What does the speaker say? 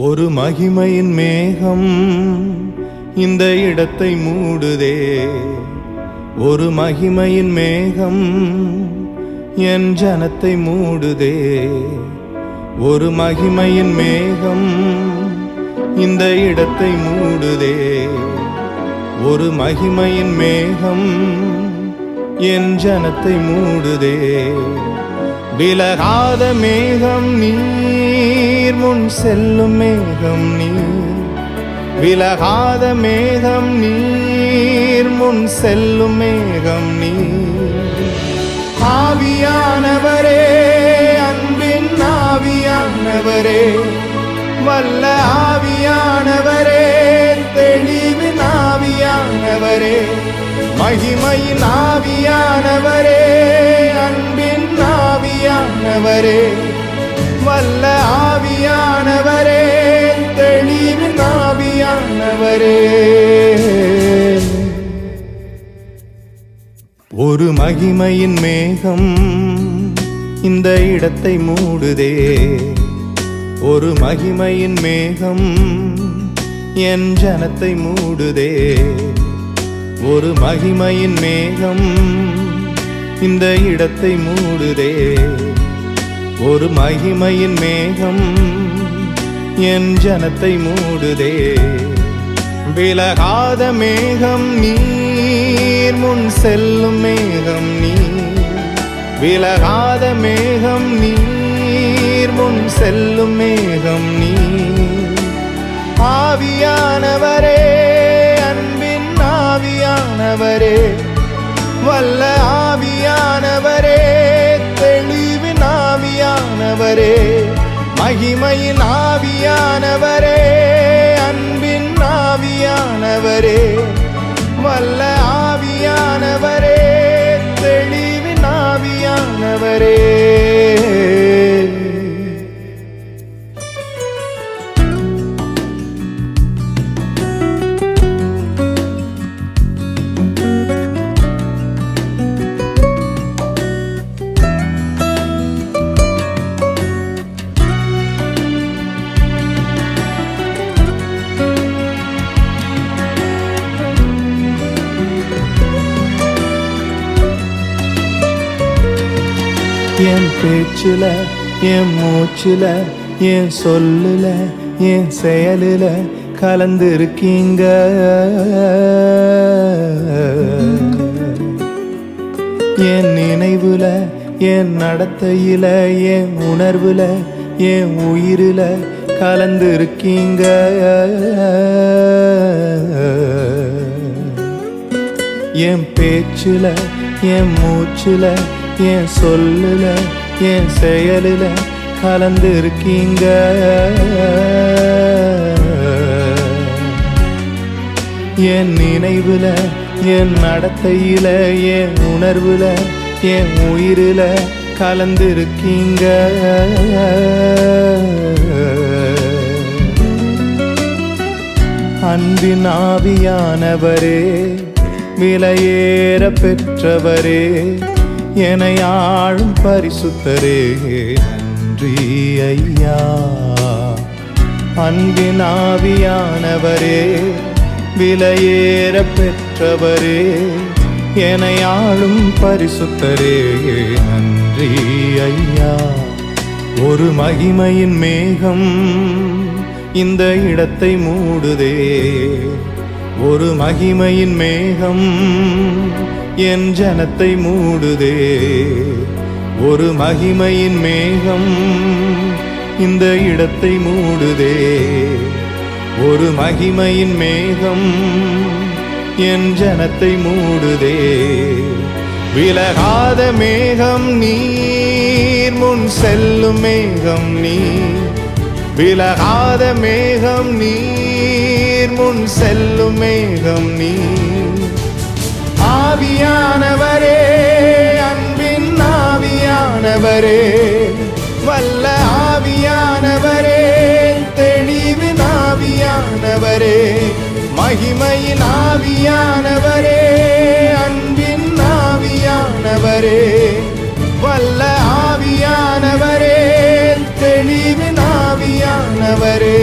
ஒரு மகிமையின் மேகம் இந்த இடத்தை மூடுதே. ஒரு மகிமையின் மேகம் என் ஜனத்தை மூடுதே. ஒரு மகிமையின் மேகம் இந்த இடத்தை மூடுதே. ஒரு மகிமையின் மேகம் என் ஜனத்தை மூடுதே. விலகாத மேகம் நீர், முன் செல்லும் மேகம் நீர். விலகாத மேகம் நீர், முன் செல்லும் மேகம் நீர். ஆவியானவரே, அன்பின் ஆவியானவரே, வல்ல ஆவியானவரே, தெளிவின் ஆவியானவரே, மகிமையின் ஆவியானவரே, அன்பின் ஆவியானவரே, வல்ல ஆவியானவரே, தெளிவின் ஆவியானவரே. ஒரு மகிமையின் மேகம் இந்த இடத்தை மூடுதே. ஒரு மகிமையின் மேகம் என் ஜனத்தை மூடுதே. ஒரு மகிமையின் மேகம் இந்த இடத்தை மூடுதே. ஒரு மகிமையின் மேகம் என் ஜனத்தை மூடுதே. விலகாத மேகம் நீர், முன் செல்லும் மேகம் நீர். விலகாத மேகம் நீர், முன் செல்லும் மேகம் நீர். ஆவியானவரே, அன்பின் ஆவியானவரே, வல்ல ஆவியானவரே, தெளிவின் ஆவியானவரே, மகிமையின் ஆவியானவரே, அன்பின் ஆவியானவரே, வல்ல ஆவியானவரே, தெளிவின் ஆவியானவரே. என் பேச்சுல, என் மூச்சுல, என் சொல்லுல, என் செயலுல கலந்திருக்கீங்க. என் நினைவுல, என் நடத்தையில, என் உணர்வுல, என் உயிரில கலந்திருக்கீங்க. என் பேச்சுல, என் மூச்சுல, என் சொல்லுல, என் செயலுல கலந்திருக்கீங்க. என் நினைவுல, என் நடத்தையில, என் உணர்வுல, என் உயிரில கலந்திருக்கீங்க. அன்பின் ஆவியானவரே, விலையேற பெற்றவரே, என்னை ஆளும் பரிசுத்தரே, நன்றி ஐயா. அன்பின் ஆவியானவரே, விலையேற பெற்றவரே, என்னை ஆளும் பரிசுத்தரே, நன்றி ஐயா. ஒரு மகிமையின் மேகம் இந்த இடத்தை மூடுதே. ஒரு மகிமையின் மேகம் என் ஜனத்தை மூடுதே. ஒரு மகிமையின் மேகம் இந்த இடத்தை மூடுதே. ஒரு மகிமையின் மேகம் என் ஜனத்தை மூடுதே. விலகாத மேகம் நீர், முன் செல்லும் மேகம் நீர். விலகாத மேகம் நீர், முன் செல்லும் மேகம் நீர். ஆவியானவரே, அன்பின் ஆவியானவரே, வல்ல ஆவியானவரே, தெளிவின் ஆவியானவரே, மகிமையின் ஆவியானவரே, அன்பின் ஆவியானவரே, வல்ல ஆவியானவரே, தெளிவின் ஆவியானவரே.